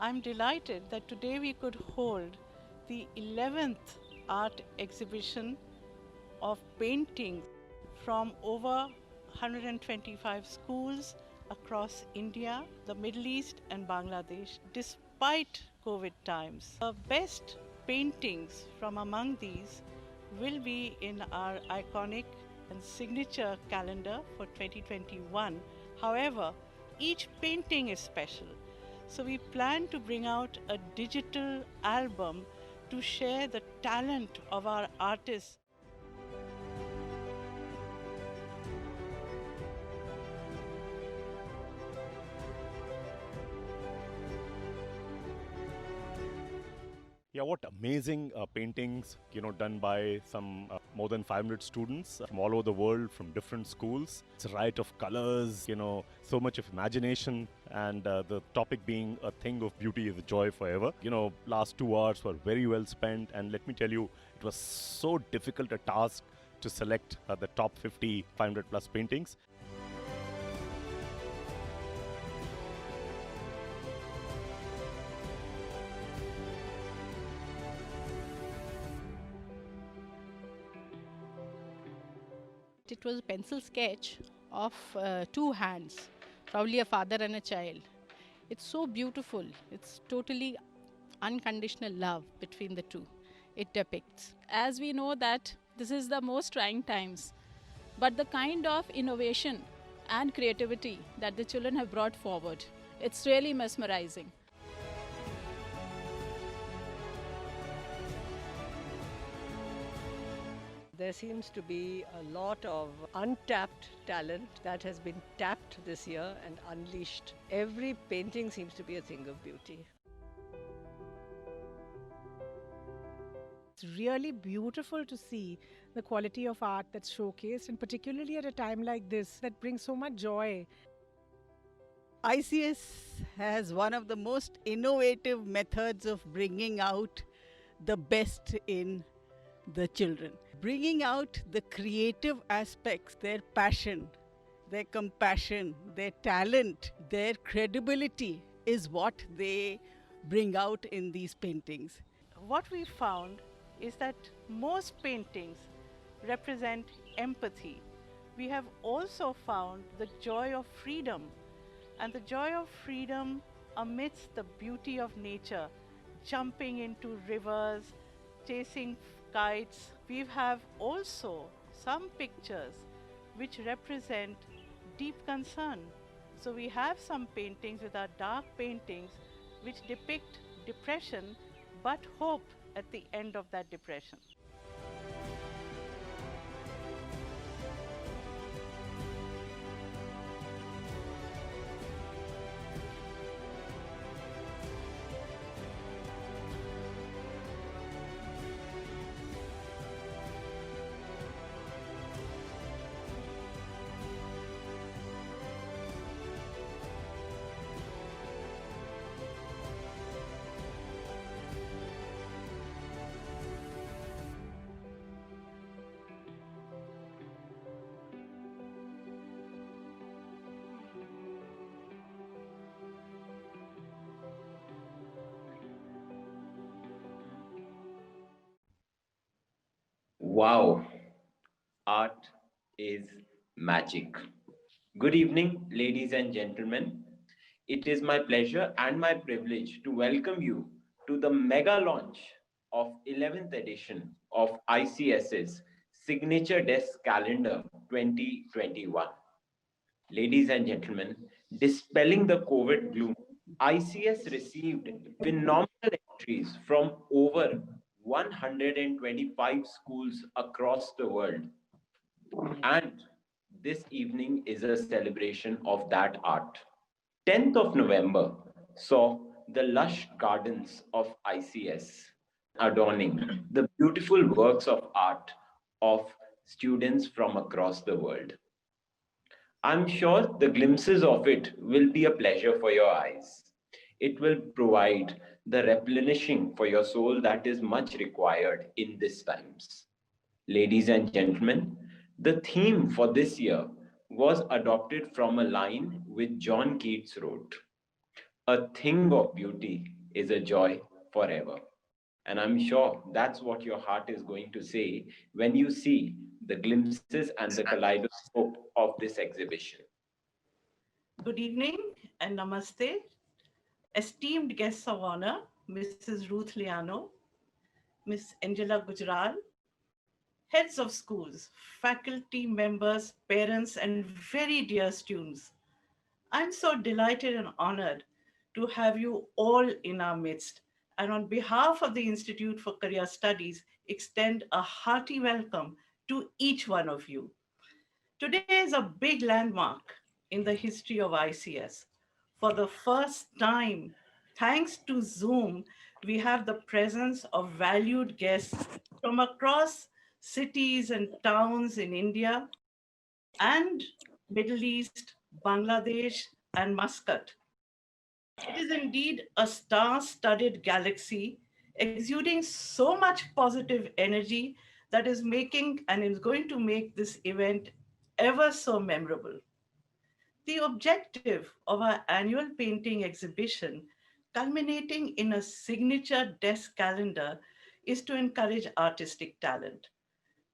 I'm delighted that today we could hold the 11th art exhibition of paintings from over 125 schools across India, the Middle East and Bangladesh, despite COVID times. The best paintings from among these will be in our iconic and signature calendar for 2021. However, each painting is special. So we plan to bring out a digital album to share the talent of our artists. Yeah, what amazing paintings, done by some more than 500 students from all over the world, from different schools. It's a riot of colors, so much of imagination, and the topic being a thing of beauty is a joy forever. Last 2 hours were very well spent, and let me tell you, it was so difficult a task to select the top 50, 500 plus paintings. It was a pencil sketch of two hands, probably a father and a child. It's so beautiful. It's totally unconditional love between the two. It depicts. As we know that this is the most trying times, but the kind of innovation and creativity that the children have brought forward, it's really mesmerizing. There seems to be a lot of untapped talent that has been tapped this year and unleashed. Every painting seems to be a thing of beauty. It's really beautiful to see the quality of art that's showcased, and particularly at a time like this that brings so much joy. ICS has one of the most innovative methods of bringing out the best in the children. Bringing out the creative aspects, their passion, their compassion, their talent, their credibility is what they bring out in these paintings. What we found is that most paintings represent empathy. We have also found the joy of freedom, and the joy of freedom amidst the beauty of nature, jumping into rivers, chasing kites. We have also some pictures which represent deep concern. So we have some paintings with our dark paintings which depict depression but hope at the end of that depression. Wow, art is magic. Good evening, ladies and gentlemen. It is my pleasure and my privilege to welcome you to the mega launch of 11th edition of ICS's Signature Desk Calendar 2021. Ladies and gentlemen, dispelling the COVID gloom, ICS received phenomenal entries from over 125 schools across the world. And this evening is a celebration of that art. 10th of November saw the lush gardens of ICS adorning the beautiful works of art of students from across the world. I'm sure the glimpses of it will be a pleasure for your eyes. It will provide the replenishing for your soul that is much required in these times. Ladies and gentlemen, the theme for this year was adopted from a line which John Keats wrote: A thing of beauty is a joy forever. And I'm sure that's what your heart is going to say when you see the glimpses and the kaleidoscope of this exhibition. Good evening and namaste. Esteemed guests of honor, Mrs. Ruth Liano, Miss Angela Gujral, heads of schools, faculty members, parents, and very dear students. I'm so delighted and honored to have you all in our midst. And on behalf of the Institute for Career Studies, extend a hearty welcome to each one of you. Today is a big landmark in the history of ICS. For the first time, thanks to Zoom, we have the presence of valued guests from across cities and towns in India and Middle East, Bangladesh, and Muscat. It is indeed a star-studded galaxy exuding so much positive energy that is making and is going to make this event ever so memorable. The objective of our annual painting exhibition, culminating in a signature desk calendar, is to encourage artistic talent.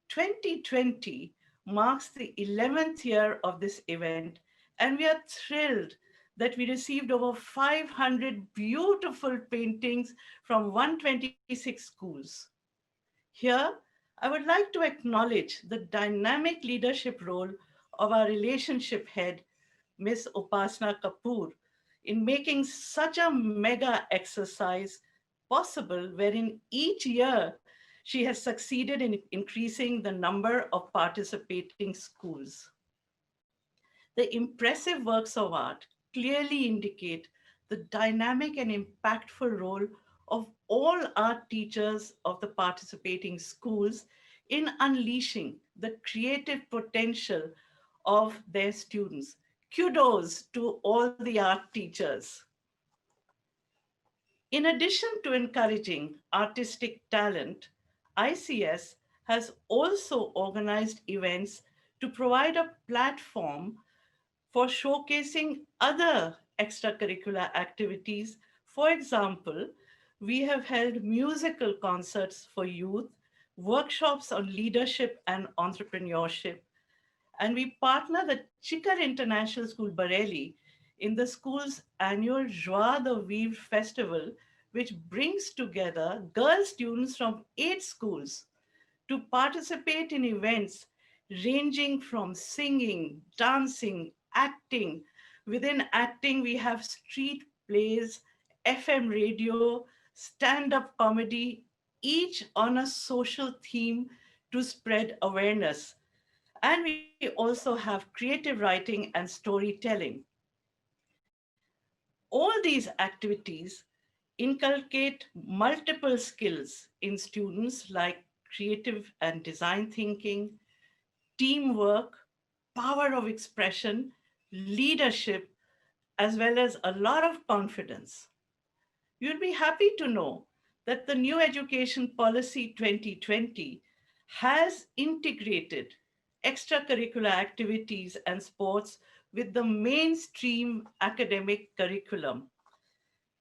2020 marks the 11th year of this event, and we are thrilled that we received over 500 beautiful paintings from 126 schools. Here, I would like to acknowledge the dynamic leadership role of our relationship head, Ms. Upasana Kapoor, in making such a mega exercise possible, wherein each year she has succeeded in increasing the number of participating schools. The impressive works of art clearly indicate the dynamic and impactful role of all art teachers of the participating schools in unleashing the creative potential of their students. Kudos to all the art teachers. In addition to encouraging artistic talent, ICS has also organized events to provide a platform for showcasing other extracurricular activities. For example, we have held musical concerts for youth, workshops on leadership and entrepreneurship, and we partner the Chikar International School Bareilly in the school's annual Joie de Vivre festival, which brings together girl students from 8 schools to participate in events ranging from singing, dancing, acting. Within acting, we have street plays, FM radio, stand-up comedy, each on a social theme to spread awareness. And we also have creative writing and storytelling. All these activities inculcate multiple skills in students like creative and design thinking, teamwork, power of expression, leadership, as well as a lot of confidence. You'll be happy to know that the new Education Policy 2020 has integrated extracurricular activities and sports with the mainstream academic curriculum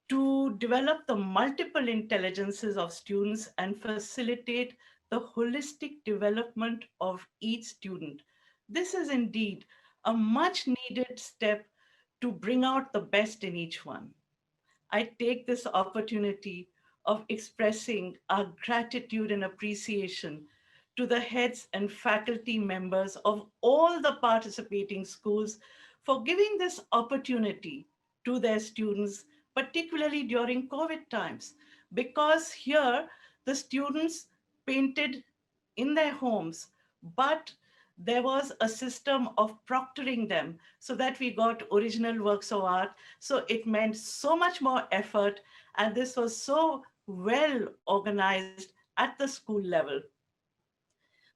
to develop the multiple intelligences of students and facilitate the holistic development of each student. This is indeed a much needed step to bring out the best in each one. I take this opportunity of expressing our gratitude and appreciation to the heads and faculty members of all the participating schools for giving this opportunity to their students, particularly during COVID times, because here the students painted in their homes, but there was a system of proctoring them so that we got original works of art. So it meant so much more effort, and this was so well organized at the school level.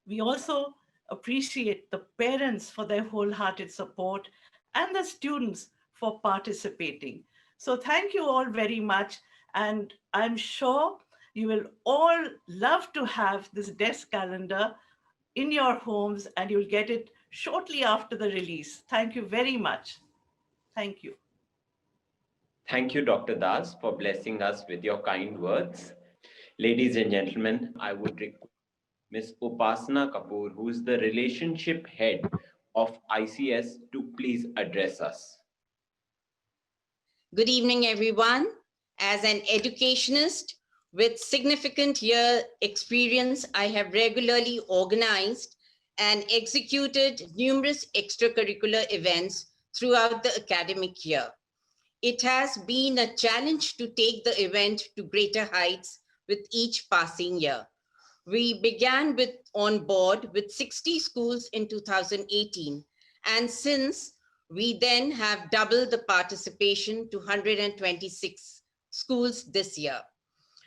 We also appreciate the parents for their wholehearted support and the students for participating. So thank you all very much. And I'm sure you will all love to have this desk calendar in your homes, and you'll get it shortly after the release. Thank you very much. Thank you. Thank you, Dr. Das, for blessing us with your kind words. Ladies and gentlemen, I would request Ms. Upasana Kapoor, who is the relationship head of ICS, to please address us. Good evening, everyone. As an educationist with significant year experience, I have regularly organized and executed numerous extracurricular events throughout the academic year. It has been a challenge to take the event to greater heights with each passing year. We began on board with 60 schools in 2018, and since we then have doubled the participation to 126 schools this year.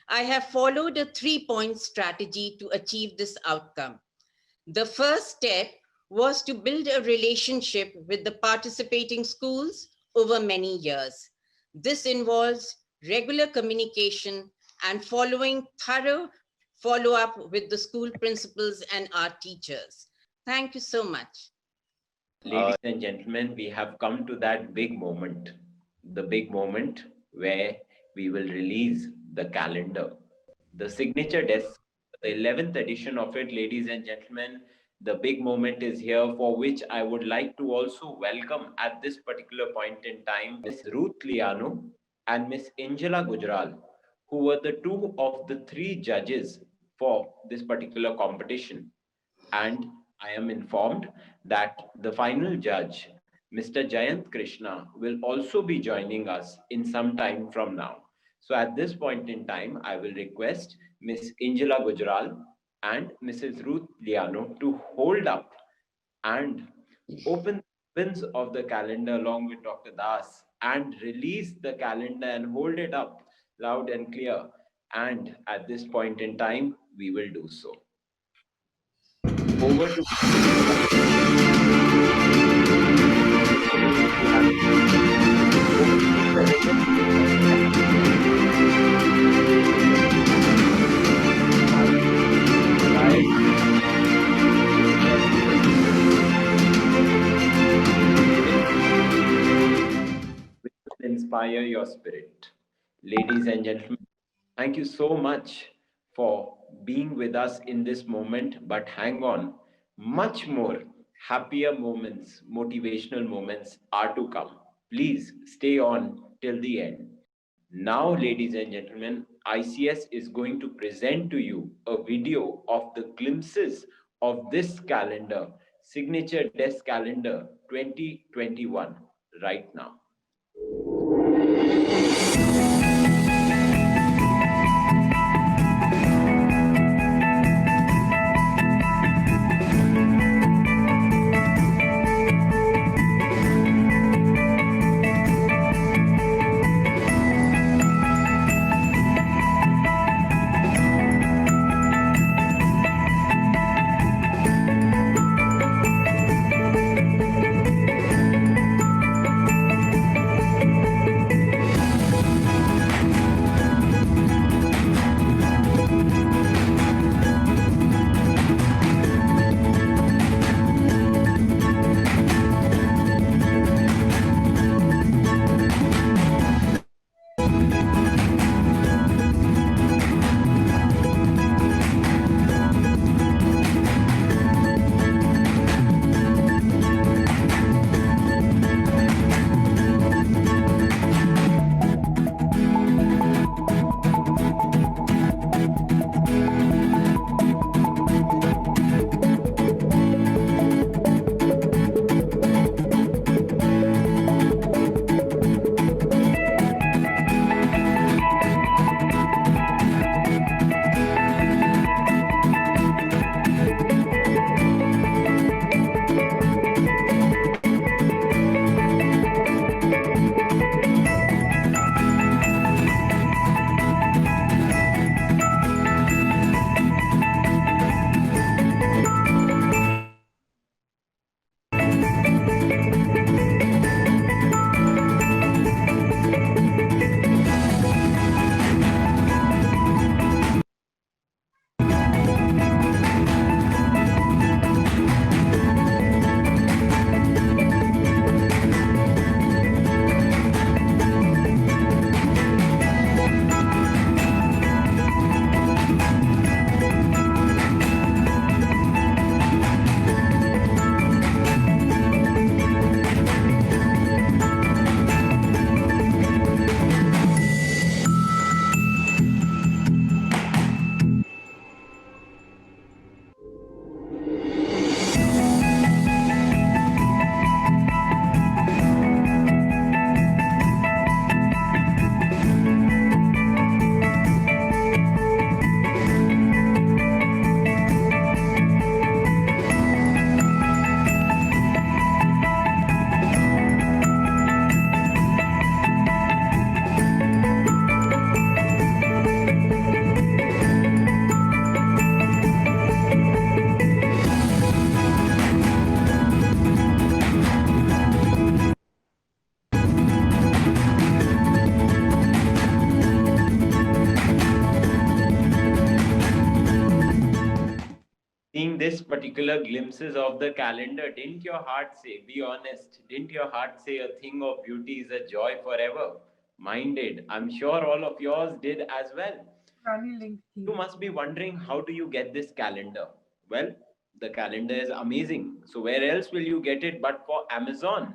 I have followed a 3-point strategy to achieve this outcome. The first step was to build a relationship with the participating schools over many years. This involves regular communication and following thorough follow-up with the school principals and our teachers. Thank you so much. Ladies and gentlemen, we have come to that big moment, the big moment where we will release the calendar. The signature desk, the 11th edition of it, ladies and gentlemen, the big moment is here, for which I would like to also welcome at this particular point in time Ms. Ruth Liano and Ms. Angela Gujral, who were the two of the three judges for this particular competition. And I am informed that the final judge, Mr. Jayant Krishna, will also be joining us in some time from now. So at this point in time, I will request Ms. Angela Gujral and Mrs. Ruth Liano to hold up and open the pins of the calendar along with Dr. Das and release the calendar and hold it up loud and clear. And at this point in time, we will do so. Over to inspire your spirit. Ladies and gentlemen, thank you so much for being with us in this moment. But hang on, much more happier moments, motivational moments are to come. Please stay on till the end. Now, ladies and gentlemen, ICS is going to present to you a video of the glimpses of this calendar, Signature Desk Calendar 2021, right now. this particular glimpses of the calendar, didn't your heart say, be honest, didn't your heart say a thing of beauty is a joy forever? Mine did. I'm sure all of yours did as well. You must be wondering, how do you get this calendar? Well, the calendar is amazing. So where else will you get it but for Amazon?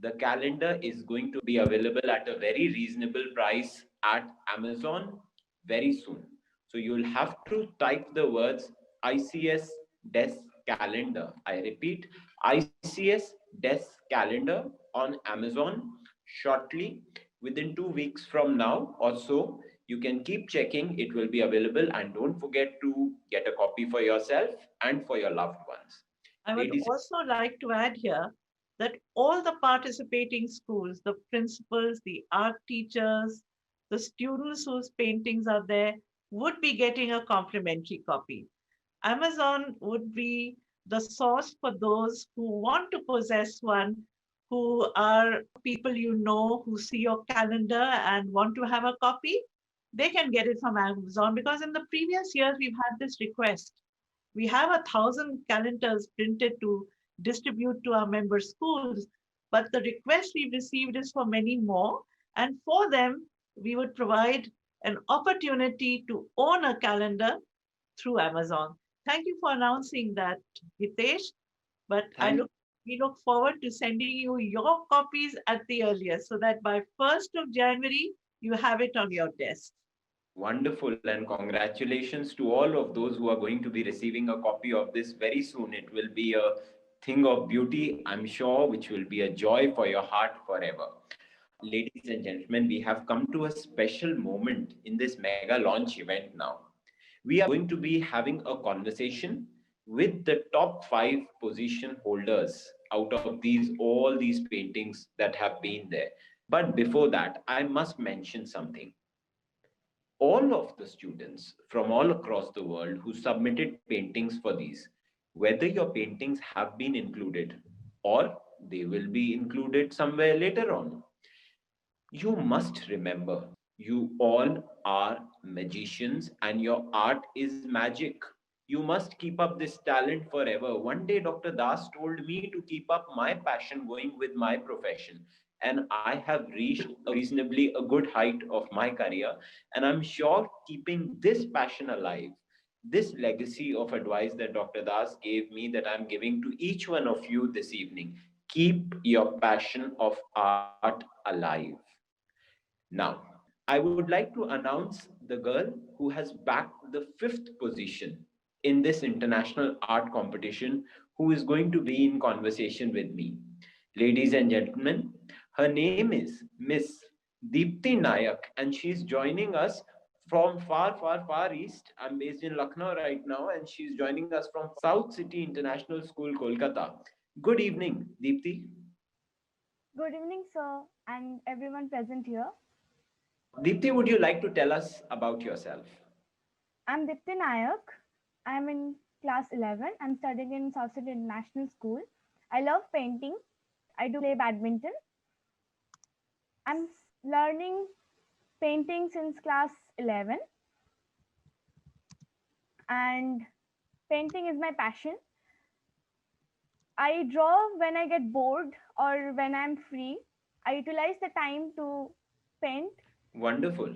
The calendar is going to be available at a very reasonable price at Amazon very soon. So you'll have to type the words ICS Desk Calendar. I repeat, ICS Desk Calendar on Amazon shortly. Within 2 weeks from now or so, you can keep checking. It will be available, and don't forget to get a copy for yourself and for your loved ones. I would also like to add here that all the participating schools, the principals, the art teachers, the students whose paintings are there would be getting a complimentary copy. Amazon would be the source for those who want to possess one, who are people you know who see your calendar and want to have a copy. They can get it from Amazon, because in the previous years we've had this request. We have 1,000 calendars printed to distribute to our member schools, but the request we've received is for many more. And for them, we would provide an opportunity to own a calendar through Amazon. Thank you for announcing that, Hitesh. But we look forward to sending you your copies at the earliest, so that by 1st of January, you have it on your desk. Wonderful, and congratulations to all of those who are going to be receiving a copy of this very soon. It will be a thing of beauty, I'm sure, which will be a joy for your heart forever. Ladies and gentlemen, we have come to a special moment in this mega launch event now. We are going to be having a conversation with the top 5 position holders out of all these paintings that have been there. But before that, I must mention something. All of the students from all across the world who submitted paintings for these, whether your paintings have been included or they will be included somewhere later on, you must remember, you all are magicians and your art is magic. You must keep up this talent forever. One day, Dr. Das told me to keep up my passion going with my profession. And I have reached a reasonably a good height of my career. And I'm sure keeping this passion alive, this legacy of advice that Dr. Das gave me, that I'm giving to each one of you this evening, keep your passion of art alive. Now, I would like to announce the girl who has backed the 5th position in this international art competition, who is going to be in conversation with me. Ladies and gentlemen, her name is Miss Deepti Nayak, and she's joining us from far, far, far east. I'm based in Lucknow right now, and she's joining us from South City International School, Kolkata. Good evening, Deepti. Good evening, sir, and everyone present here. Deepti, would you like to tell us about yourself? I'm Deepti Nayak. I'm in class 11. I'm studying in South City International School. I love painting. I do play badminton. I'm learning painting since class 11. And painting is my passion. I draw when I get bored or when I'm free. I utilize the time to paint. Wonderful.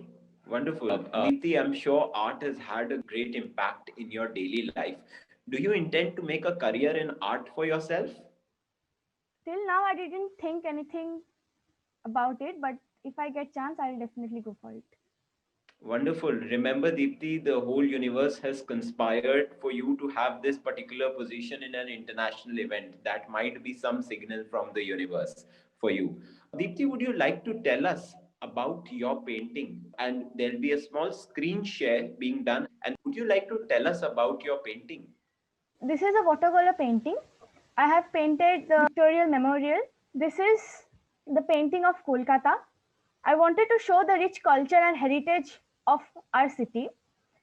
Wonderful. Deepti, I'm sure art has had a great impact in your daily life. Do you intend to make a career in art for yourself? Till now, I didn't think anything about it, but if I get chance, I'll definitely go for it. Wonderful. Remember, Deepti, the whole universe has conspired for you to have this particular position in an international event. That might be some signal from the universe for you. Deepti, would you like to tell us about your painting? And there'll be a small screen share being done. And would you like to tell us about your painting? This is a watercolor painting. I have painted the Victoria Memorial. This is the painting of Kolkata. I wanted to show the rich culture and heritage of our city.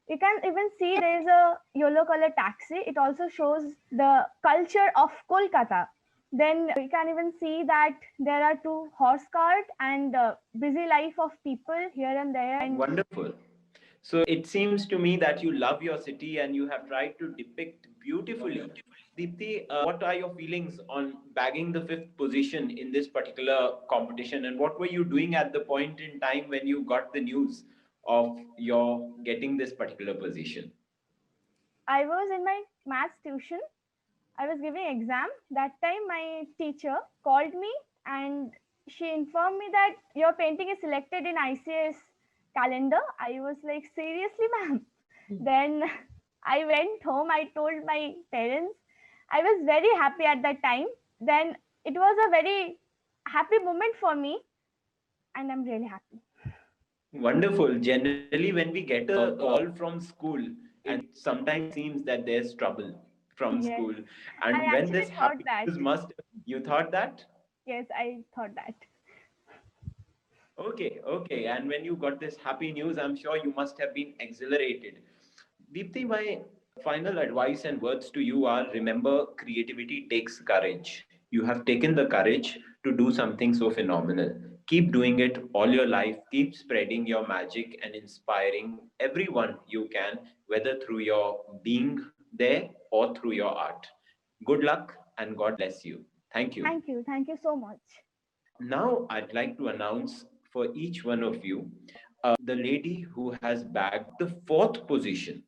You can even see there is a yellow color taxi. It also shows the culture of Kolkata. Then you can even see that there are 2 horse carts and busy life of people here and there. Wonderful. So it seems to me that you love your city and you have tried to depict beautifully. Deepti, what are your feelings on bagging the fifth position in this particular competition, and what were you doing at the point in time when you got the news of your getting this particular position? I was in my maths tuition. I was giving exam. That time my teacher called me and she informed me that your painting is selected in ICS calendar. I was like, seriously, ma'am? Then I went home. I told my parents. I was very happy at that time. Then it was a very happy moment for me, and I'm really happy. Wonderful. Generally, when we get a call from school, it sometimes seems that there's trouble from Yes, school. I And when actually this thought happy that. news must, you thought that? Yes, I thought that. Okay, okay. And when you got this happy news, I'm sure you must have been exhilarated. Deepti, my final advice and words to you are, remember, creativity takes courage. You have taken the courage to do something so phenomenal. Keep doing it all your life. Keep spreading your magic and inspiring everyone you can, whether through your being there or through your art. Good luck and God bless you. Thank you. Thank you. Thank you so much. Now, I'd like to announce for each one of you the lady who has bagged the fourth position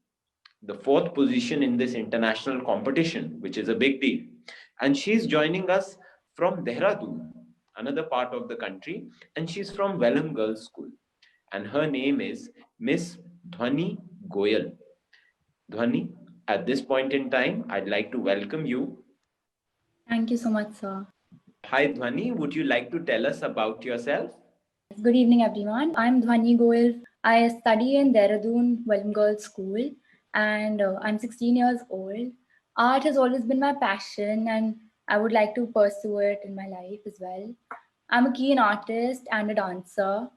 in this international competition, which is a big deal. And she's joining us from Dehradun, another part of the country, and she's from Welham Girls School. And her name is Miss Dhwani Goyal. Dhwani, at this point in time, I'd like to welcome you. Thank you so much, sir. Hi, Dhwani, would you like to tell us about yourself? Good evening, everyone. I'm Dhwani Goyal. I study in Dehradun Welham Girls School, and I'm 16 years old. Art has always been my passion, and I would like to pursue it in my life as well. I'm a keen artist and a dancer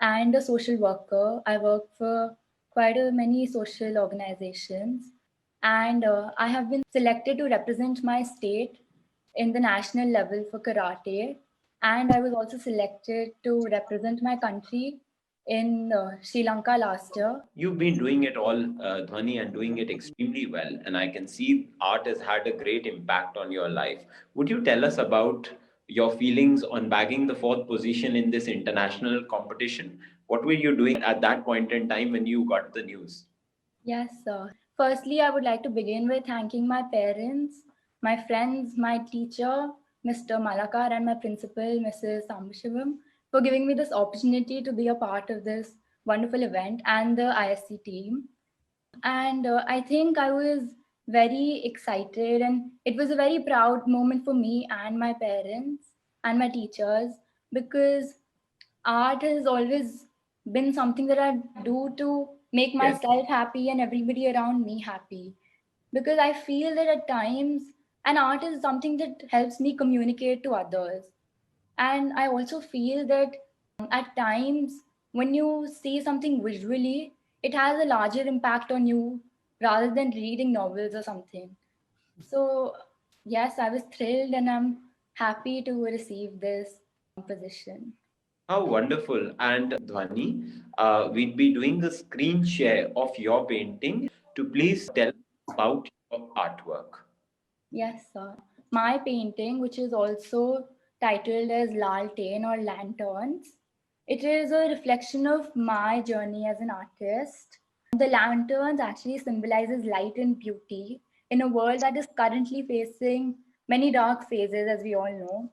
and a social worker. I work for quite many social organizations, and I have been selected to represent my state in the national level for karate, and I was also selected to represent my country in Sri Lanka last year. You've been doing it all, Dhwani, and doing it extremely well. And I can see art has had a great impact on your life. Would you tell us about your feelings on bagging the fourth position in this international competition? What were you doing at that point in time when you got the news? Yes, sir. Firstly, I would like to begin with thanking my parents, my friends, my teacher, Mr. Malakar, and my principal, Mrs. Sambashivam, for giving me this opportunity to be a part of this wonderful event, and the ISC team. And I think I was very excited, and it was a very proud moment for me and my parents and my teachers, because art has always been something that I do to make Yes. myself happy and everybody around me happy. Because I feel that at times, an art is something that helps me communicate to others. And I also feel that at times, when you see something visually, it has a larger impact on you rather than reading novels or something. So, yes, I was thrilled and I'm happy to receive this position. How wonderful. And Dhwani, we'd be doing the screen share of your painting to please tell us about your artwork. Yes, sir. My painting, which is also titled as Laltain or Lanterns, it is a reflection of my journey as an artist. The lanterns actually symbolizes light and beauty in a world that is currently facing many dark phases, as we all know.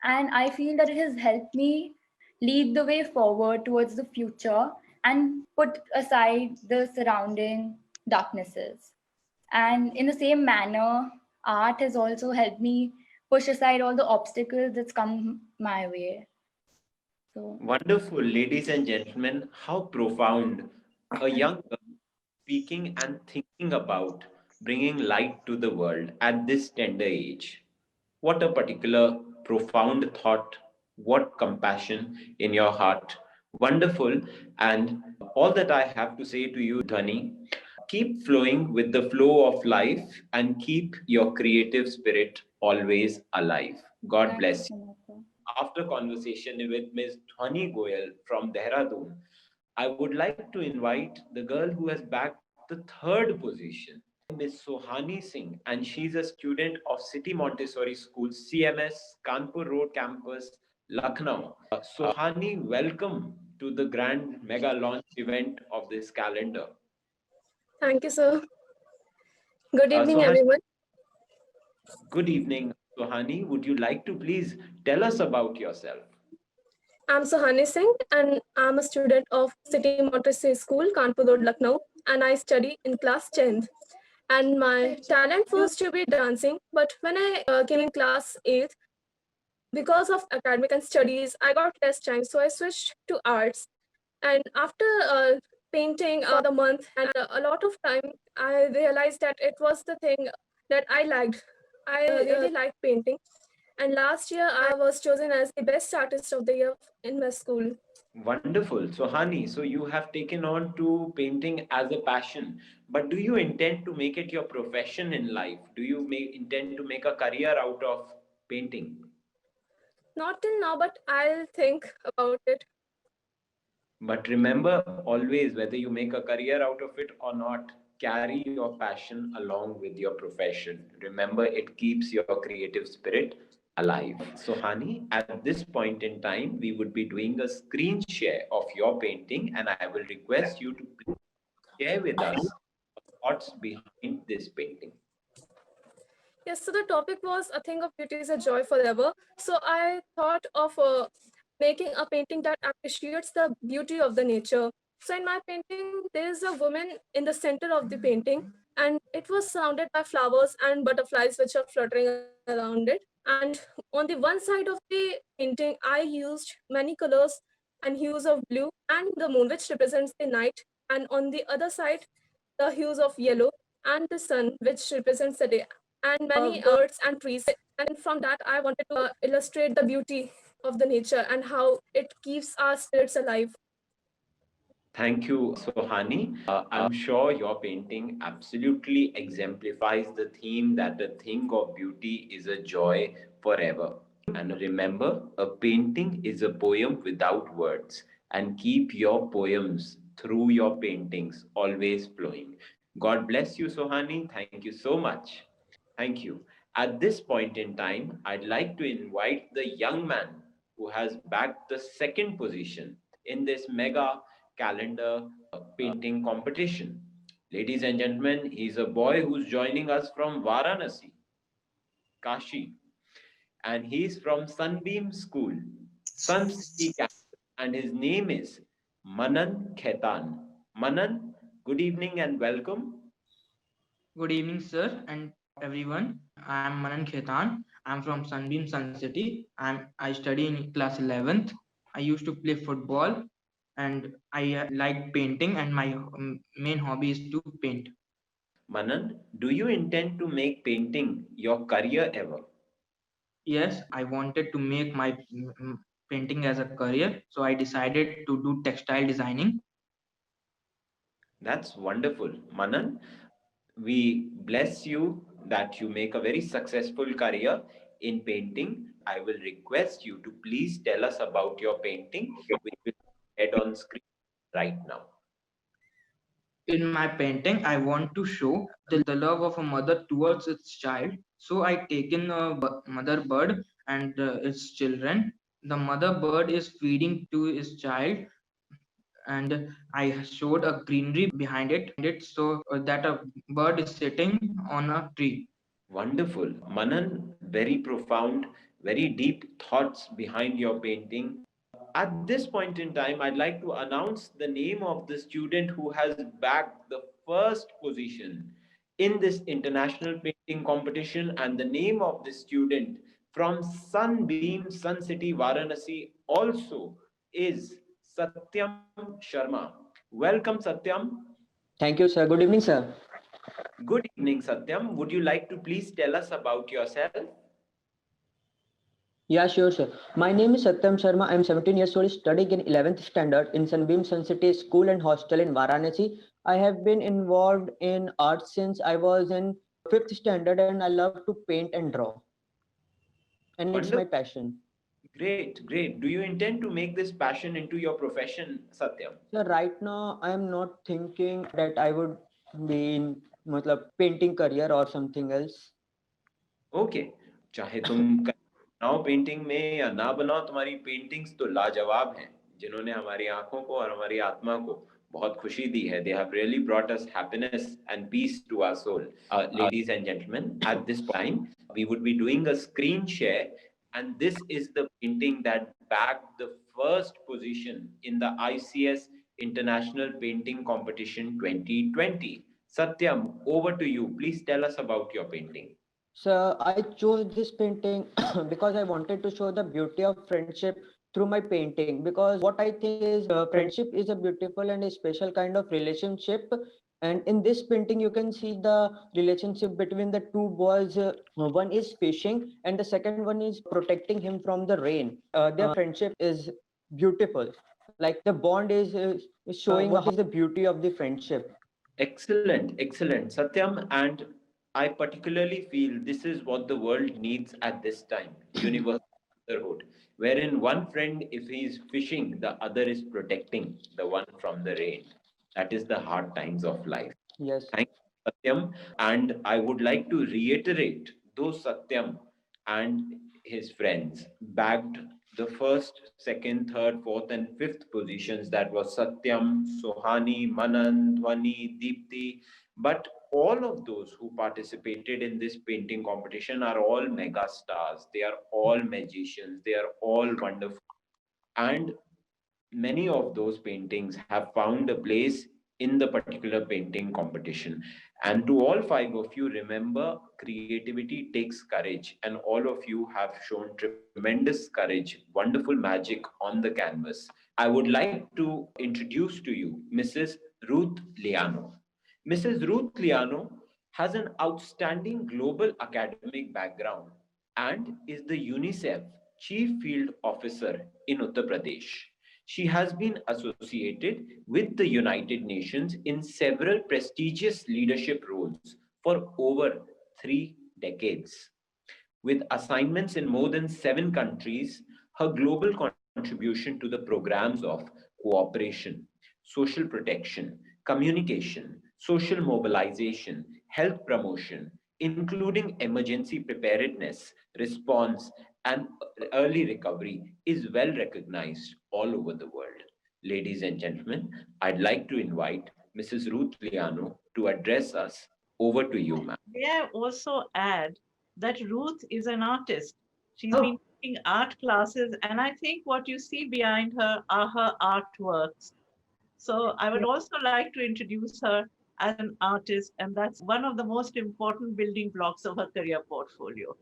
And I feel that it has helped me lead the way forward towards the future and put aside the surrounding darknesses. And in the same manner, art has also helped me push aside all the obstacles that's come my way. So, Wonderful, ladies and gentlemen, how profound a young girl speaking and thinking about bringing light to the world at this tender age. What a particular profound thought, what compassion in your heart. Wonderful. And all that I have to say to you, Dhani, keep flowing with the flow of life and keep your creative spirit always alive. God thank you bless you. so much, sir. After conversation with Ms. Dhwani Goyal from Dehradun, I would like to invite the girl who has bagged the third position, Miss Sohani Singh, and she's a student of City Montessori School, CMS, Kanpur Road Campus, Lucknow. Sohani, welcome to the grand mega launch event of this calendar. Thank you, sir. Good evening, Sohani, everyone. good evening, Sohani. Would you like to please tell us about yourself? I'm Sohani Singh, and I'm a student of City Montessori School, Kanpur Road, Lucknow, and I study in class 10th. And my talent was to be dancing, but when I came in class 8th, because of academic and studies, I got less time, so I switched to arts. And after painting for the month and a lot of time, I realized that it was the thing that I liked. I really liked painting. And last year, I was chosen as the best artist of the year in my school. Wonderful. So, Hani, so you have taken on to painting as a passion, but do you intend to make it your profession in life? Do you intend to make a career out of painting? Not till now, but I'll think about it. But remember always, whether you make a career out of it or not, carry your passion along with your profession. Remember, it keeps your creative spirit alive. So, Hani, at this point in time, we would be doing a screen share of your painting, and I will request you to please share with us thoughts behind this painting. Yes, so the topic was a thing of beauty is a joy forever. So I thought of making a painting that appreciates the beauty of the nature. So in my painting, there is a woman in the center of the painting, and it was surrounded by flowers and butterflies which are fluttering around it. And on the one side of the painting, I used many colors and hues of blue and the moon, which represents the night. And on the other side, the hues of yellow and the sun, which represents the day, and many birds and trees. And from that, I wanted to illustrate the beauty of the nature and how it keeps our spirits alive. Thank you, Sohani. I'm sure your painting absolutely exemplifies the theme that the thing of beauty is a joy forever. And remember, a painting is a poem without words, and keep your poems through your paintings always flowing. God bless you, Sohani. Thank you so much. Thank you. At this point in time, I'd like to invite the young man who has bagged the second position in this mega calendar painting competition. Ladies and gentlemen, he's a boy who's joining us from Varanasi, Kashi, and he's from Sunbeam School, Sun City Campus, and his name is Manan Khetan. Manan, good evening and welcome. Good evening, sir, and everyone. I am Manan Khetan. I am from Sunbeam Sun City. I study in class 11th. I used to play football, and I like painting, and my main hobby is to paint. Manan, do you intend to make painting your career ever? Yes, I wanted to make my painting as a career, so I decided to do textile designing. That's wonderful. Manan, we bless you that you make a very successful career in painting. I will request you to please tell us about your painting, which will head on screen right now. In my painting, I want to show the love of a mother towards its child. So I taken a mother bird and its children. The mother bird is feeding to its child, and I showed a greenery behind it so that a bird is sitting on a tree. Wonderful. Manan, very profound, very deep thoughts behind your painting. At this point in time, I'd like to announce the name of the student who has bagged the first position in this international painting competition, and the name of the student from Sunbeam Sun City Varanasi also is Satyam Sharma. Welcome, Satyam. Thank you, sir. Good evening, sir. Good evening, Satyam. Would you like to please tell us about yourself? Yeah, sure, sir. My name is Satyam Sharma. I'm 17 years old, studying in 11th standard in Sunbeam Sun City School and Hostel in Varanasi. I have been involved in art since I was in 5th standard, and I love to paint and draw. And it's my passion. Great, great. Do you intend to make this passion into your profession, Satyam? So right now, I am not thinking that I would be in matlab, painting career or something else. Okay, चाहे तुम बनाओ painting में या ना बनाओ, तुम्हारी paintings तो लाजवाब हैं, जिन्होंने हमारी आंखों को और हमारी आत्मा को बहुत खुशी दी है. They have really brought us happiness and peace to our soul. Ladies and gentlemen, at this time, we would be doing a screen share, and this is the painting that bagged the first position in the ICS International Painting Competition 2020. Satyam, over to you. Please tell us about your painting. So I chose this painting because I wanted to show the beauty of friendship through my painting. Because what I think is friendship is a beautiful and a special kind of relationship. And in this painting, you can see the relationship between the two boys. One is fishing, and the second one is protecting him from the rain. Their friendship is beautiful. Like the bond is showing what is the beauty of the friendship. Excellent, excellent, Satyam. And I particularly feel this is what the world needs at this time, universal brotherhood, wherein one friend, if he is fishing, the other is protecting the one from the rain. That is the hard times of life. Yes. Thank you, Satyam. And I would like to reiterate, though Satyam and his friends bagged the first, second, third, fourth, and fifth positions. That was Satyam, Sohani, Manan, Dhwani, Deepti. But all of those who participated in this painting competition are all mega stars. They are all magicians. They are all wonderful. And many of those paintings have found a place in the particular painting competition. And to all five of you, remember, creativity takes courage, and all of you have shown tremendous courage, wonderful magic on the canvas. I would like to introduce to you Mrs. Ruth Liano. Mrs. Ruth Liano has an outstanding global academic background and is the UNICEF Chief Field Officer in Uttar Pradesh. She has been associated with the United Nations in several prestigious leadership roles for over 3 decades. With assignments in more than 7 countries, her global contribution to the programs of cooperation, social protection, communication, social mobilization, health promotion, including emergency preparedness, response, and early recovery, is well recognized all over the world. Ladies and gentlemen, I'd like to invite Mrs. Ruth Liano to address us. Over to you, ma'am. May I also add that Ruth is an artist. She's been taking art classes, and I think what you see behind her are her artworks. So I would also like to introduce her as an artist, and that's one of the most important building blocks of her career portfolio.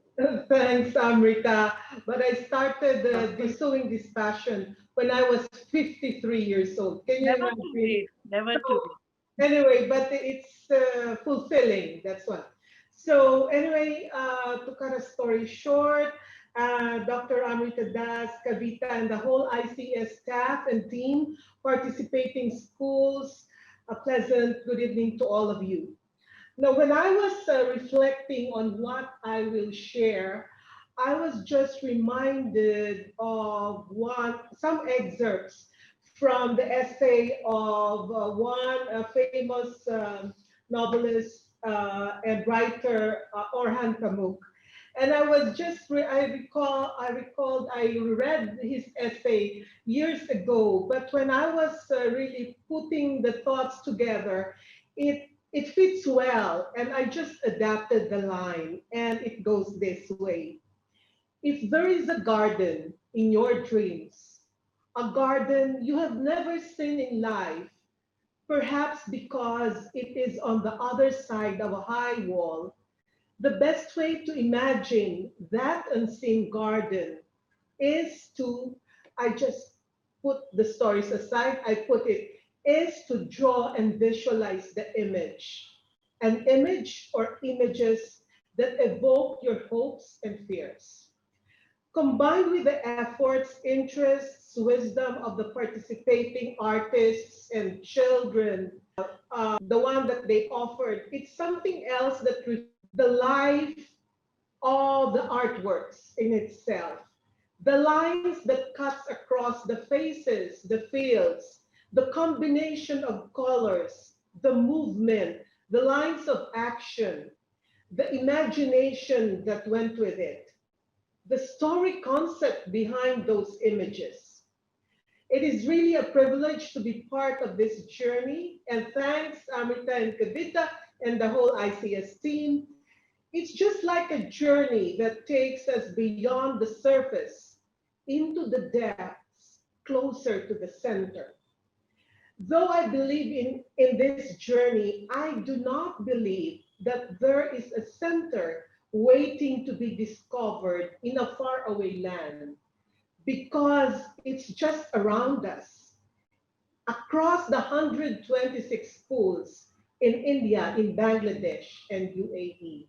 Thanks, Amrita. But I started pursuing this passion when I was 53 years old. Can you Never imagine? too late. Never too late. Anyway, but it's fulfilling. That's one. So anyway, to cut a story short, Dr. Amrita Das, Kavita, and the whole ICS staff and team, participating schools, a pleasant good evening to all of you. Now, when I was reflecting on what I will share, I was just reminded of some excerpts from the essay of one famous novelist and writer, Orhan Pamuk. And I was just, I read his essay years ago, but when I was really putting the thoughts together, it fits well, and I just adapted the line, and it goes this way. If there is a garden in your dreams, a garden you have never seen in life, perhaps because it is on the other side of a high wall, the best way to imagine that unseen garden is to, I just put the stories aside, I put it, is to draw and visualize the image, an image or images that evoke your hopes and fears. Combined with the efforts, interests, wisdom of the participating artists and children, the one that they offered, it's something else that reflects the life of the artworks in itself. The lines that cuts across the faces, the fields, the combination of colors, the movement, the lines of action, the imagination that went with it, the story concept behind those images. It is really a privilege to be part of this journey, and thanks Amrita and Kavita and the whole ICS team. It's just like a journey that takes us beyond the surface into the depths, closer to the center. Though I believe in this journey, I do not believe that there is a center waiting to be discovered in a faraway land, because it's just around us, across the 126 schools in India, in Bangladesh, and UAE.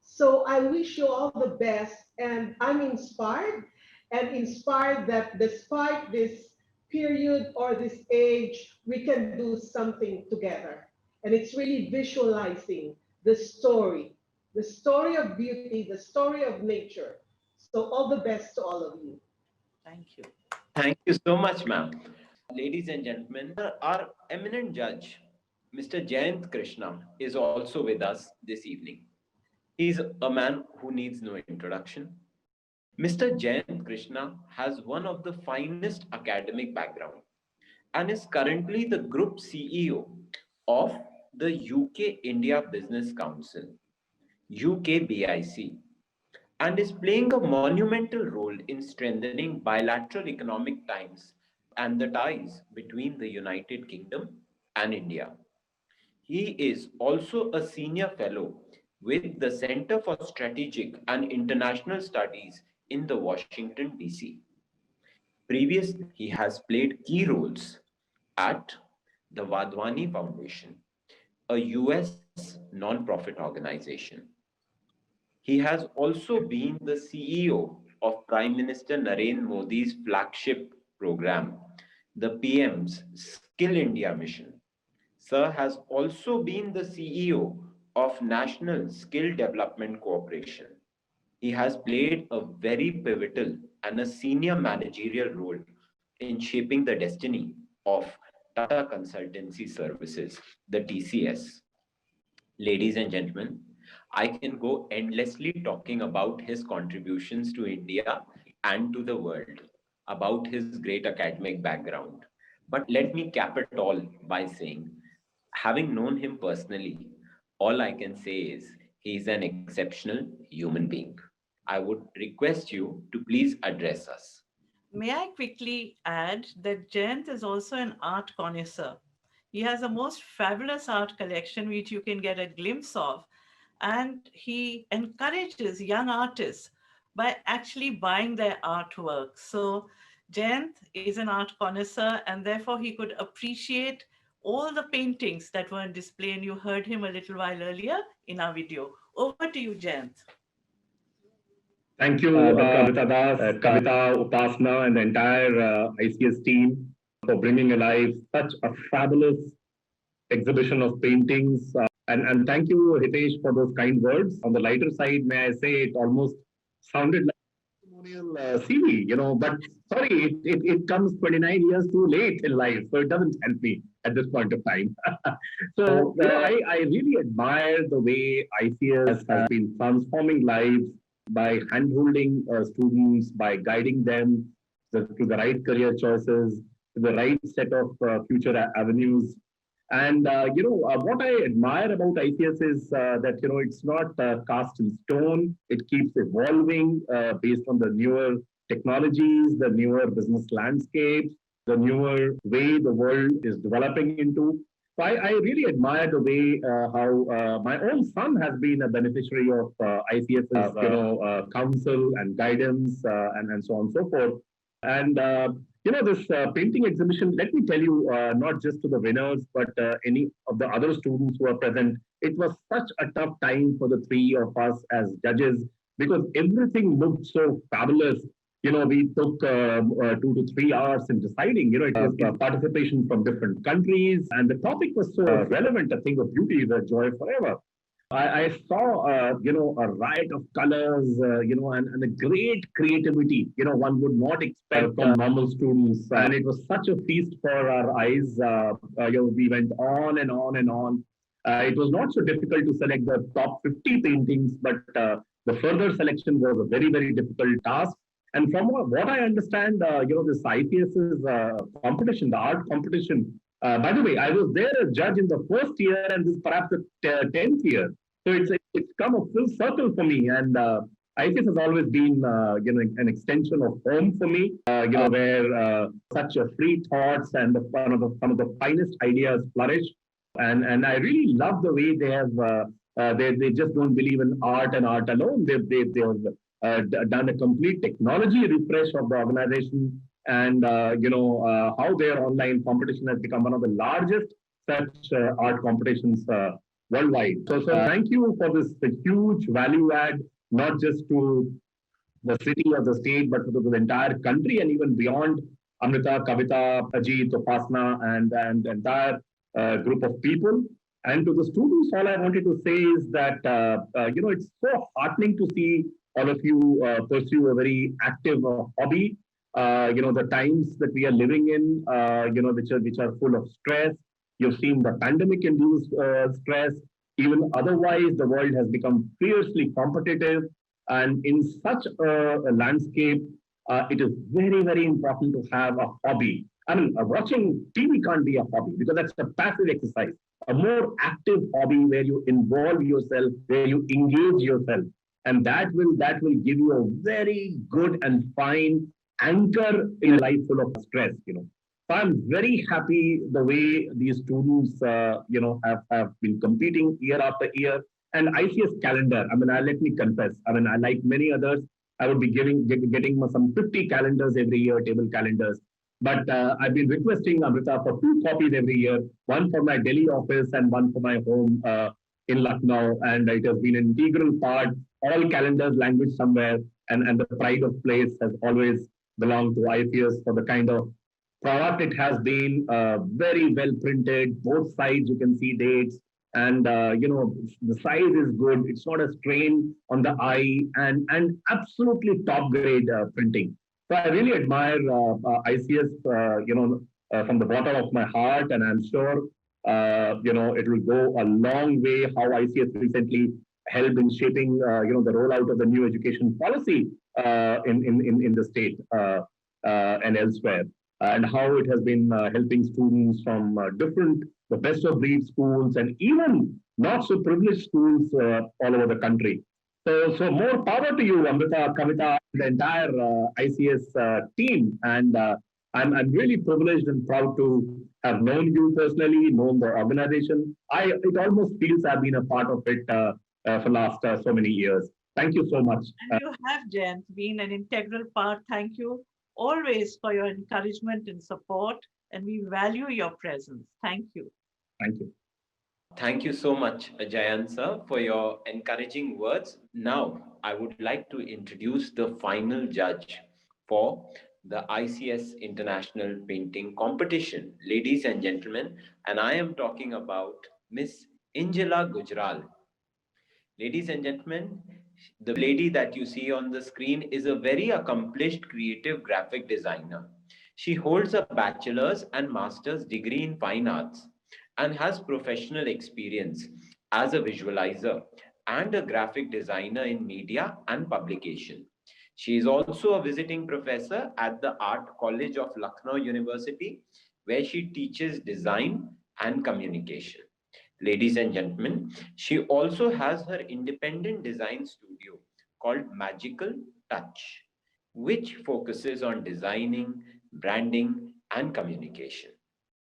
So I wish you all the best, and I'm inspired that despite this period or this age, we can do something together. And it's really visualizing the story of beauty, the story of nature. So all the best to all of you. Thank you. Thank you so much, ma'am. Ladies and gentlemen, our eminent judge, Mr. Jayant Krishna, is also with us this evening. He's a man who needs no introduction. Mr. Jayant Krishna has one of the finest academic background and is currently the Group CEO of the UK India Business Council, UKBIC, and is playing a monumental role in strengthening bilateral economic ties and the ties between the United Kingdom and India. He is also a senior fellow with the Center for Strategic and International Studies in the Washington, D.C. Previously, he has played key roles at the Wadhwani Foundation, a US non-profit organization. He has also been the CEO of Prime Minister Narendra Modi's flagship program, the PM's Skill India Mission. Sir has also been the CEO of National Skill Development Corporation. He has played a very pivotal and a senior managerial role in shaping the destiny of Tata Consultancy Services, the TCS. Ladies and gentlemen, I can go endlessly talking about his contributions to India and to the world, about his great academic background. But let me cap it all by saying, having known him personally, all I can say is he is an exceptional human being. I would request you to please address us. May I quickly add that Jayant is also an art connoisseur. He has a most fabulous art collection which you can get a glimpse of, and he encourages young artists by actually buying their artwork. So Jayant is an art connoisseur, and therefore he could appreciate all the paintings that were on display, and you heard him a little while earlier in our video. Over to you, Jayant. Thank you, Kavita Das, Kavita, Upasna, and the entire ICS team for bringing alive such a fabulous exhibition of paintings. And thank you, Hitesh, for those kind words. On the lighter side, may I say it almost sounded like a testimonial CV, but sorry, it comes 29 years too late in life, so it doesn't help me at this point of time. So I really admire the way ICS has been transforming lives by handholding students, by guiding them to the right career choices, to the right set of future avenues. And what I admire about ICS is that it's not cast in stone. It keeps evolving based on the newer technologies, the newer business landscapes, the newer way the world is developing into. So I really admire the way how my own son has been a beneficiary of ICS's counsel and guidance and so on and so forth. And this painting exhibition, let me tell you, not just to the winners, but any of the other students who are present, it was such a tough time for the three of us as judges because everything looked so fabulous. We took 2 to 3 hours in deciding, it was participation from different countries, and the topic was so relevant, a thing of beauty, the joy forever. I saw, a riot of colors, and a great creativity, one would not expect from normal students. And it was such a feast for our eyes. We went on and on and on. It was not so difficult to select the top 50 paintings, but the further selection was a very, very difficult task. And from what I understand, this IPS's competition, the art competition, by the way, I was there a judge in the first year and this perhaps the 10th year. So it's come a full circle for me, and ICS has always been an extension of home for me. Where such free thoughts and some of the finest ideas flourish, and I really love the way they have they just don't believe in art and art alone. They have done a complete technology refresh of the organization, and how their online competition has become one of the largest such art competitions worldwide. So thank you for this huge value add, not just to the city or the state, but to the entire country and even beyond. Amrita, Kavita, Ajit, Upasna, and entire group of people. And to the students, all I wanted to say is that it's so heartening to see all of you pursue a very active hobby. The times that we are living in, which are full of stress. You've seen the pandemic-induced stress. Even otherwise, the world has become fiercely competitive. And in such a landscape, it is very, very important to have a hobby. I mean, watching TV can't be a hobby because that's a passive exercise. A more active hobby where you involve yourself, where you engage yourself, and that will give you a very good and fine anchor in a life full of stress. So I'm very happy the way these students, have been competing year after year. And ICS calendar, I mean, let me confess, I mean, I like many others, I would be getting some 50 calendars every year, table calendars. But I've been requesting Amrita for 2 copies every year, one for my Delhi office and one for my home in Lucknow. And it has been an integral part, all calendars language somewhere. And the pride of place has always belonged to ICS for the kind of product it has been, very well printed, both sides you can see dates, and the size is good, it's not a strain on the eye, and absolutely top grade printing. So I really admire ICS, from the bottom of my heart, and I'm sure it will go a long way how ICS recently helped in shaping the rollout of the new education policy in the state and elsewhere, and how it has been helping students from the best of breed schools and even not so privileged schools all over the country. So more power to you, Amrita, Kavita, the entire ICS team. And I'm really privileged and proud to have known you personally, known the organization. It almost feels I've been a part of it for last so many years. Thank you so much. And you have, Jayant, been an integral part. Thank you always for your encouragement and support, and we value your presence. Thank you. Thank you. Thank you so much, Jayant sir, for your encouraging words. Now, I would like to introduce the final judge for the ICS International Painting Competition. Ladies and gentlemen, and I am talking about Miss Angela Gujral. Ladies and gentlemen, the lady that you see on the screen is a very accomplished creative graphic designer. She holds a bachelor's and master's degree in fine arts and has professional experience as a visualizer and a graphic designer in media and publication. She is also a visiting professor at the Art College of Lucknow University, where she teaches design and communication. Ladies and gentlemen, she also has her independent design studio called Magical Touch, which focuses on designing, branding, and communication.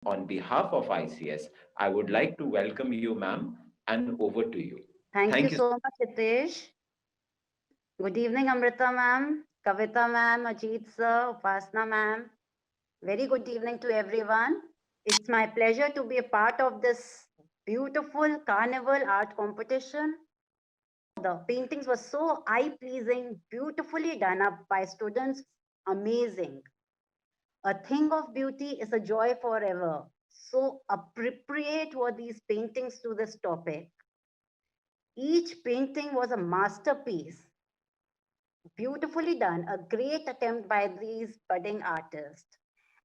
On behalf of ICS, I would like to welcome you, ma'am, and over to you. Thank you so much, Hitesh. Good evening, Amrita ma'am, Kavita ma'am, Ajit sir, Upasna ma'am. Very good evening to everyone. It's my pleasure to be a part of this beautiful carnival art competition. The paintings were so eye-pleasing, beautifully done up by students. Amazing. A thing of beauty is a joy forever. So appropriate were these paintings to this topic. Each painting was a masterpiece, beautifully done, a great attempt by these budding artists.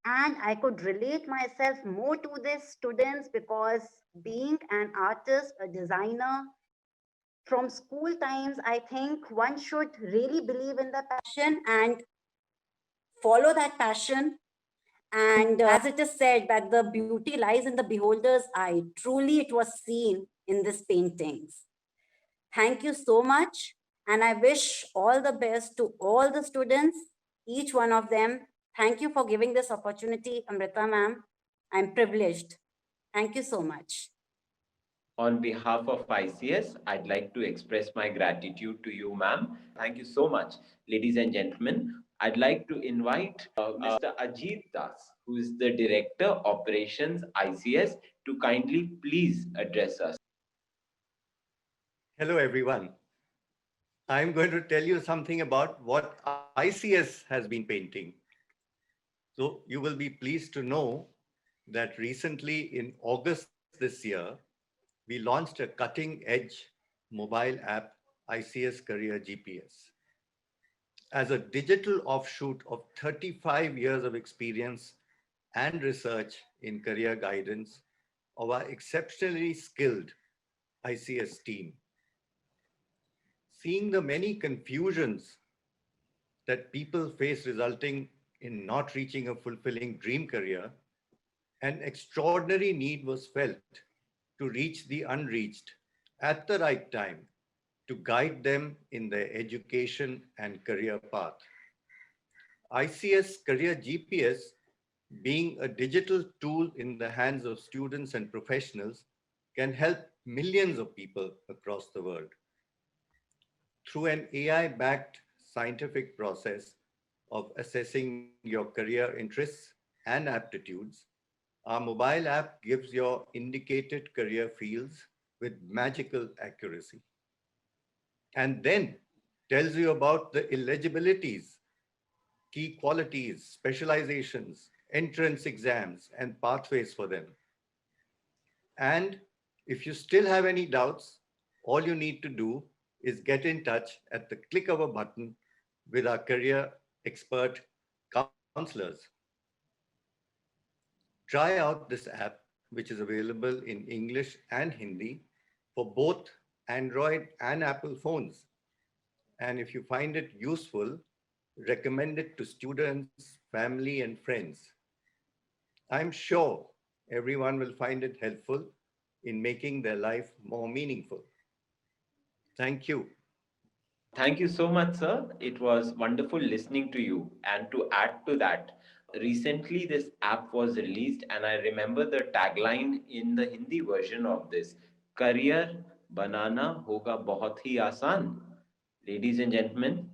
And I could relate myself more to these students because being an artist, a designer, from school times, I think one should really believe in the passion and follow that passion. And as it is said, that the beauty lies in the beholder's eye. Truly, it was seen in these paintings. Thank you so much. And I wish all the best to all the students, each one of them. Thank you for giving this opportunity, Amrita ma'am. I'm privileged. Thank you so much. On behalf of ICS, I'd like to express my gratitude to you, ma'am. Thank you so much. Ladies and gentlemen, I'd like to invite Mr. Ajit Das, who is the Director, Operations, ICS, to kindly please address us. Hello, everyone. I'm going to tell you something about what ICS has been painting. So you will be pleased to know that recently in August this year, we launched a cutting edge mobile app, ICS Career GPS. As a digital offshoot of 35 years of experience and research in career guidance of our exceptionally skilled ICS team. Seeing the many confusions that people face resulting in not reaching a fulfilling dream career, an extraordinary need was felt to reach the unreached at the right time to guide them in their education and career path. ICS Career GPS, being a digital tool in the hands of students and professionals, can help millions of people across the world. Through an AI-backed scientific process of assessing your career interests and aptitudes, our mobile app gives your indicated career fields with magical accuracy. And then tells you about the eligibilities, key qualities, specializations, entrance exams, and pathways for them. And if you still have any doubts, all you need to do is get in touch at the click of a button with our career expert counselors. Try out this app, which is available in English and Hindi for both Android and Apple phones. And if you find it useful, recommend it to students, family, and friends. I'm sure everyone will find it helpful in making their life more meaningful. Thank you. Thank you so much, sir. It was wonderful listening to you. And to add to that, recently this app was released, and I remember the tagline in the Hindi version of this: Career banana hoga bahut hi aasan. Ladies and gentlemen,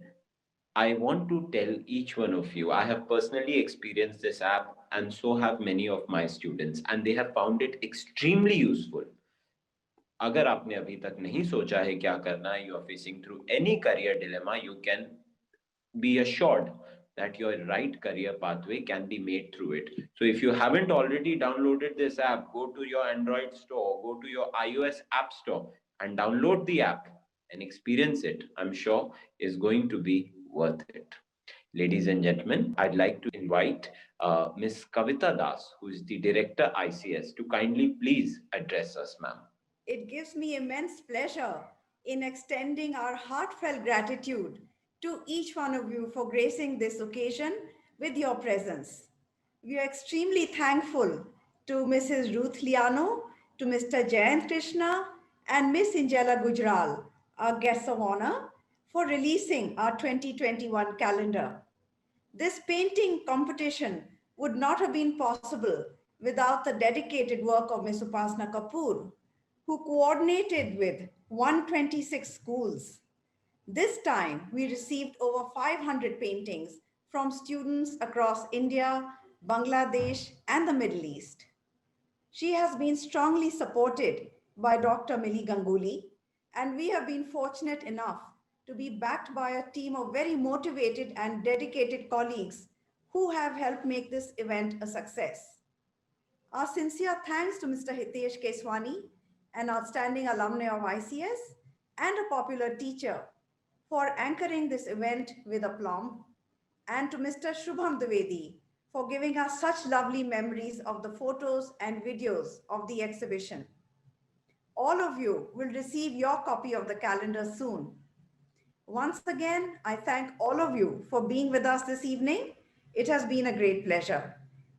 I want to tell each one of you, I have personally experienced this app, and so have many of my students, and they have found it extremely useful. अगर आपने अभी तक नहीं सोचा है क्या करना है, you are facing through any career dilemma, you can be assured that your right career pathway can be made through it. So if you haven't already downloaded this app, go to your Android store, go to your iOS app store and download the app and experience it. I'm sure is going to be worth it. Ladies and gentlemen, I'd like to invite Ms. Kavita Das, who is the Director ICS, to kindly please address us, ma'am. It gives me immense pleasure in extending our heartfelt gratitude to each one of you for gracing this occasion with your presence. We are extremely thankful to Mrs. Ruth Liano, to Mr. Jayant Krishna, and Miss Ingela Gujral, our guests of honor, for releasing our 2021 calendar. This painting competition would not have been possible without the dedicated work of Ms. Upasna Kapoor, who coordinated with 126 schools. This time, we received over 500 paintings from students across India, Bangladesh, and the Middle East. She has been strongly supported by Dr. Milli Ganguly, and we have been fortunate enough to be backed by a team of very motivated and dedicated colleagues who have helped make this event a success. Our sincere thanks to Mr. Hitesh Keswani, an outstanding alumni of ICS, and a popular teacher for anchoring this event with aplomb, and to Mr. Shubham Dwivedi for giving us such lovely memories of the photos and videos of the exhibition. All of you will receive your copy of the calendar soon. Once again, I thank all of you for being with us this evening. It has been a great pleasure.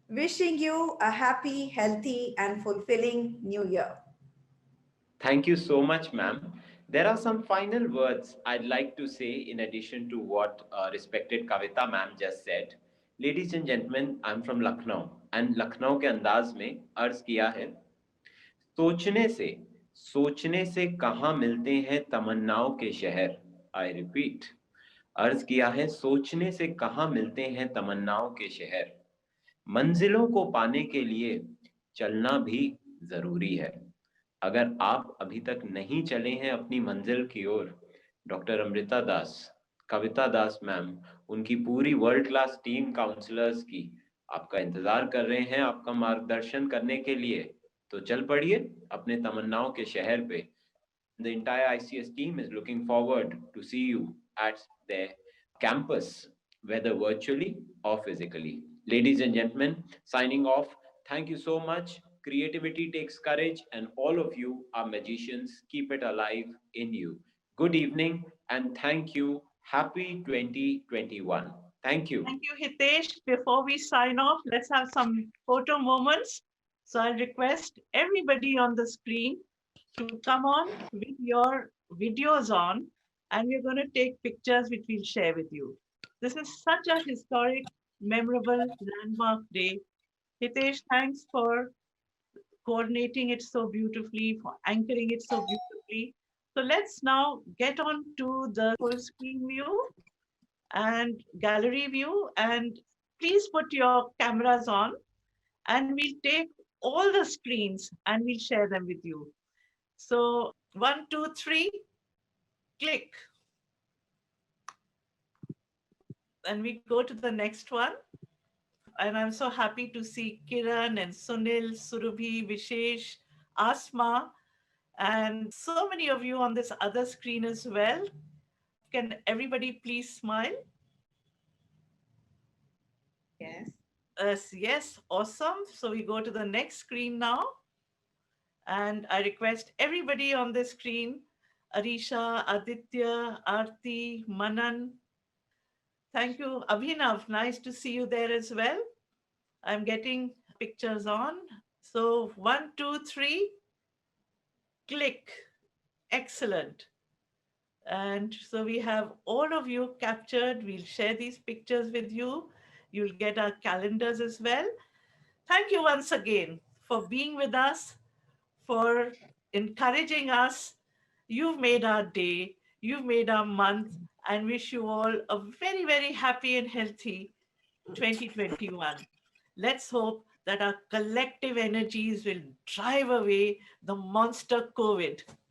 Wishing you a happy, healthy, and fulfilling new year. Thank you so much, ma'am. There are some final words I'd like to say in addition to what respected Kavita ma'am just said. Ladies and gentlemen, I'm from Lucknow and Lucknow के अंदाज में अर्ज किया है सोचने से कहाँ मिलते हैं तमन्नाओं के शहर. आई रिपीट, अर्ज किया है सोचने से कहाँ मिलते हैं तमन्नाओं के शहर. मंजिलों को पाने के लिए चलना भी जरूरी है. अगर आप अभी तक नहीं चले हैं अपनी मंजिल की ओर, डॉक्टर अमृता दास, कविता दास मैम, उनकी पूरी वर्ल्ड क्लास टीम काउंसलर्स की आपका इंतजार कर रहे हैं आपका मार्गदर्शन करने के लिए. तो चल पड़िए अपने तमन्नाओं के शहर पे. The entire ICS team is looking forward to see you at their campus, whether virtually or physically. Ladies and gentlemen, signing off. Thank you so much. Creativity takes courage, and all of you are magicians. Keep it alive in you. Good evening, and thank you. Happy 2021. Thank you. Thank you, Hitesh. Before we sign off, let's have some photo moments. So I'll request everybody on the screen to come on with your videos on, and we're going to take pictures which we'll share with you. This is such a historic, memorable, landmark day. Hitesh, thanks for coordinating it so beautifully, for anchoring it so beautifully. So let's now get on to the full screen view and gallery view, and please put your cameras on and we'll take all the screens and we'll share them with you. So 1, 2, 3, click. And we go to the next one. And I'm so happy to see Kiran and Sunil, Surabhi, Vishesh, Asma, and so many of you on this other screen as well. Can everybody please smile? Yes. Yes, awesome. So we go to the next screen now. And I request everybody on the screen, Arisha, Aditya, Aarti, Manan. Thank you. Abhinav, nice to see you there as well. I'm getting pictures on. So 1, 2, 3, click. Excellent. And so we have all of you captured. We'll share these pictures with you. You'll get our calendars as well. Thank you once again for being with us, for encouraging us. You've made our day, you've made our month, and wish you all a very, very happy and healthy 2021. Let's hope that our collective energies will drive away the monster COVID.